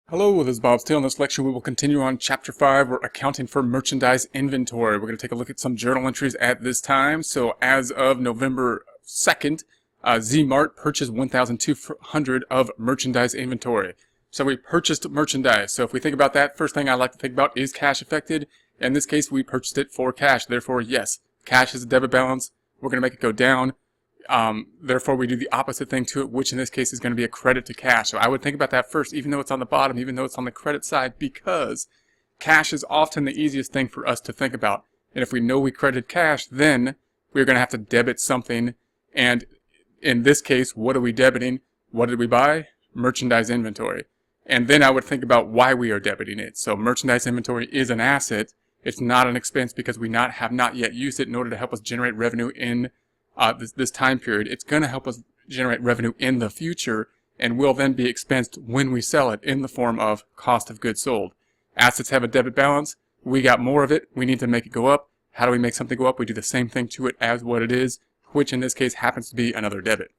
Hello, this is Bob Steele. In this lecture, we will continue on Chapter 5, or Accounting for Merchandise Inventory. We're going to take a look at some journal entries at this time. So as of November 2nd, Z-Mart purchased 1,200 of merchandise inventory. So we purchased merchandise. So if we think about that, first thing I like to think about is cash affected. In this case, we purchased it for cash. Therefore, yes, cash is a debit balance. We're going to make it go down. Therefore, we do the opposite thing to it, which in this case is going to be a credit to cash. So I would think about that first, even though it's on the bottom, even though it's on the credit side, because cash is often the easiest thing for us to think about. And if we know we credited cash, then we're going to have to debit something. And in this case, what are we debiting? What did we buy? Merchandise inventory. And then I would think about why we are debiting it. So merchandise inventory is an asset. It's not an expense because we have not yet used it in order to help us generate revenue in this time period. It's going to help us generate revenue in the future and will then be expensed when we sell it in the form of cost of goods sold. Assets have a debit balance. We got more of it. We need to make it go up. How do we make something go up? We do the same thing to it as what it is, which in this case happens to be another debit.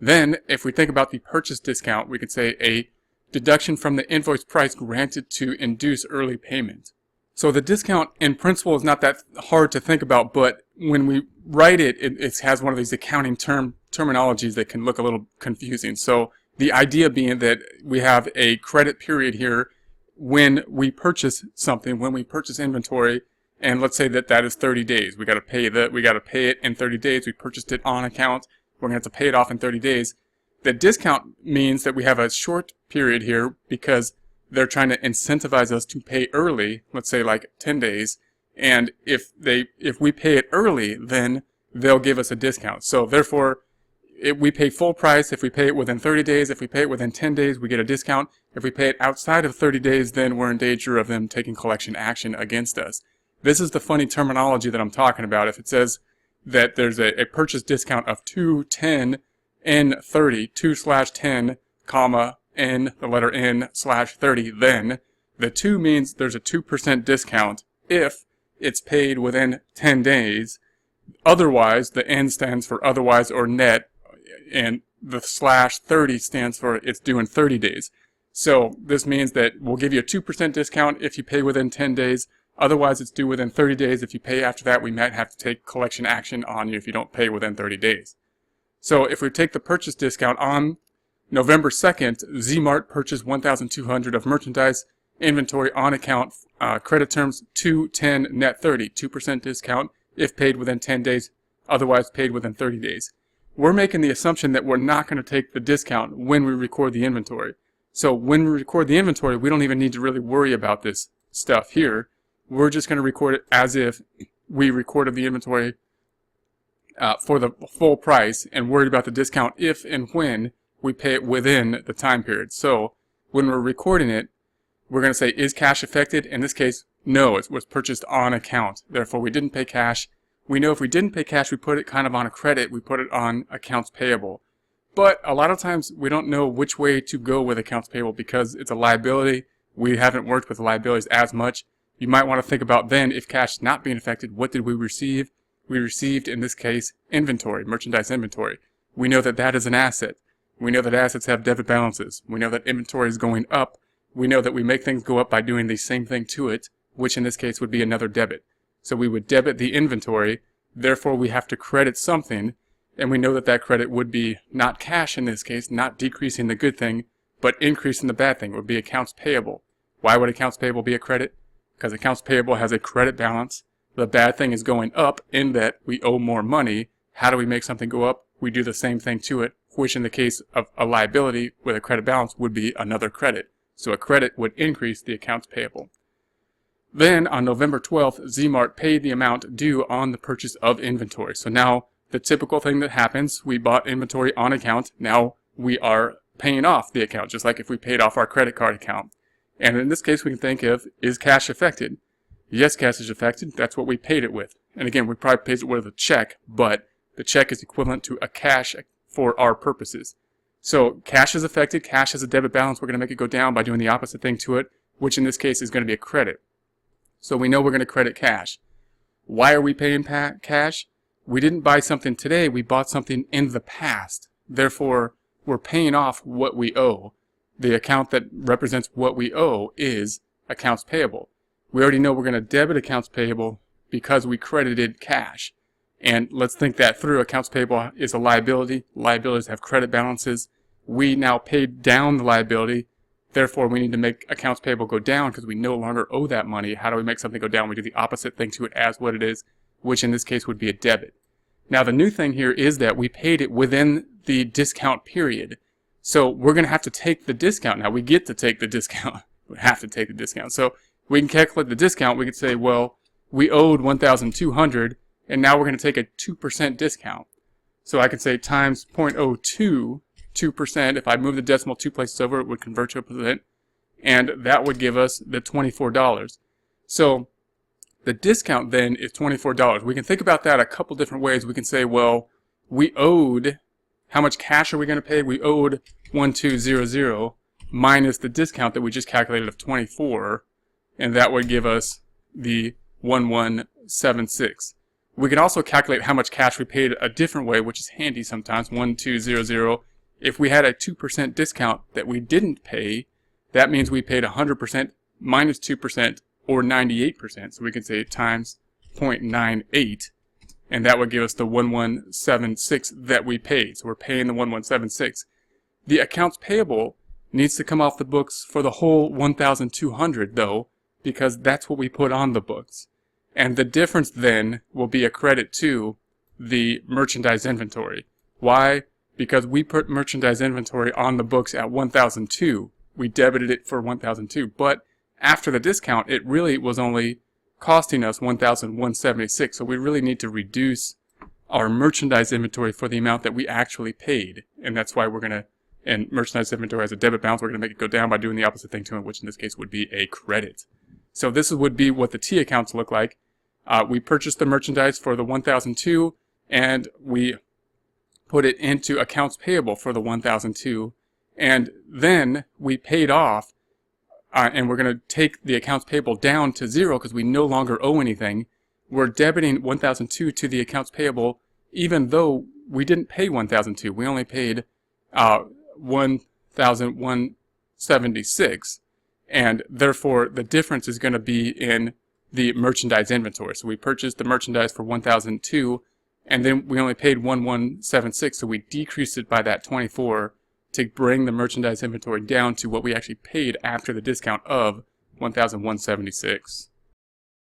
Then, if we think about the purchase discount, we could say a deduction from the invoice price granted to induce early payment. So the discount in principle is not that hard to think about, but when we write it, it has one of these accounting terminologies that can look a little confusing. So the idea being that we have a credit period here when we purchase something, when we purchase inventory, and let's say that is 30 days. We got to pay it in 30 days. We purchased it on account. We're going to have to pay it off in 30 days. The discount means that we have a short period here because they're trying to incentivize us to pay early, let's say like 10 days. And if we pay it early, then they'll give us a discount. So therefore, we pay full price. If we pay it within 30 days, if we pay it within 10 days, we get a discount. If we pay it outside of 30 days, then we're in danger of them taking collection action against us. This is the funny terminology that I'm talking about. If it says that there's a purchase discount of 2/10 N30, 2/10, comma, N, the letter N/30, then the 2 means there's a 2% discount if it's paid within 10 days. Otherwise, the N stands for otherwise or net, and the /30 stands for it's due in 30 days. So this means that we'll give you a 2% discount if you pay within 10 days. Otherwise, it's due within 30 days. If you pay after that, we might have to take collection action on you if you don't pay within 30 days. So if we take the purchase discount on November 2nd, Z-Mart purchased 1,200 of merchandise inventory on account, credit terms 2/10 net 30, 2% discount if paid within 10 days, otherwise paid within 30 days. We're making the assumption that we're not going to take the discount when we record the inventory. So when we record the inventory, we don't even need to really worry about this stuff here. We're just going to record it as if we recorded the inventory for the full price and worried about the discount if and when we pay it within the time period. So when we're recording it, we're going to say, is cash affected? In this case, no, it was purchased on account. Therefore, we didn't pay cash. We know if we didn't pay cash, we put it kind of on a credit. We put it on accounts payable. But a lot of times, we don't know which way to go with accounts payable because it's a liability. We haven't worked with liabilities as much. You might want to think about then, if cash is not being affected, what did we receive? We received, in this case, inventory, merchandise inventory. We know that that is an asset. We know that assets have debit balances. We know that inventory is going up. We know that we make things go up by doing the same thing to it, which in this case would be another debit. So we would debit the inventory, therefore we have to credit something, and we know that that credit would be not cash in this case, not decreasing the good thing, but increasing the bad thing. It would be accounts payable. Why would accounts payable be a credit? Because accounts payable has a credit balance. The bad thing is going up in that we owe more money. How do we make something go up? We do the same thing to it, which in the case of a liability with a credit balance would be another credit. So a credit would increase the accounts payable. Then on November 12th, Z-Mart paid the amount due on the purchase of inventory. So now the typical thing that happens, we bought inventory on account. Now we are paying off the account, just like if we paid off our credit card account. And in this case, we can think of, is cash affected? Yes, cash is affected. That's what we paid it with. And again, we probably paid it with a check, but the check is equivalent to a cash for our purposes. So cash is affected. Cash has a debit balance. We're going to make it go down by doing the opposite thing to it, which in this case is going to be a credit. So we know we're going to credit cash. Why are we paying cash? We didn't buy something today. We bought something in the past. Therefore, we're paying off what we owe. the account that represents what we owe is accounts payable. We already know we're going to debit accounts payable because we credited cash. And let's think that through. Accounts payable is a liability. Liabilities have credit balances. We now paid down the liability. Therefore, we need to make accounts payable go down because we no longer owe that money. How do we make something go down? We do the opposite thing to it as what it is, which in this case would be a debit. Now, the new thing here is that we paid it within the discount period. So we're going to have to take the discount. Now, we get to take the discount. We have to take the discount. So we can calculate the discount. We could say, well, we owed $1,200, and now we're going to take a 2% discount. So I could say times 0.02, 2%. If I move the decimal 2 places over, it would convert to a percent, and that would give us the $24. So the discount then is $24. We can think about that a couple different ways. We can say, well, we owed, how much cash are we going to pay? We owed 1200 minus the discount that we just calculated of 24, and that would give us the 1176. We can also calculate how much cash we paid a different way, which is handy sometimes, 1200. If we had a 2% discount that we didn't pay, that means we paid 100% minus 2% or 98%. So we can say times 0.98, and that would give us the 1176 that we paid. So we're paying the 1176. The accounts payable needs to come off the books for the whole 1,200 though, because that's what we put on the books. And the difference then will be a credit to the merchandise inventory. Why? Because we put merchandise inventory on the books at 1,002. We debited it for 1,002, but after the discount, it really was only costing us 1,176. So we really need to reduce our merchandise inventory for the amount that we actually paid. And that's why we're going to, and merchandise inventory has a debit balance, we're going to make it go down by doing the opposite thing to it, which in this case would be a credit. So this would be what the T accounts look like. We purchased the merchandise for the 1,002, and we put it into accounts payable for the 1,002, and then we paid off, and we're going to take the accounts payable down to 0 because we no longer owe anything. We're debiting 1,002 to the accounts payable, even though we didn't pay 1,002. We only paid 1,176, and therefore the difference is going to be in the merchandise inventory. So we purchased the merchandise for 1,002, and then we only paid 1,176, so we decreased it by that 24 to bring the merchandise inventory down to what we actually paid after the discount of 1,176.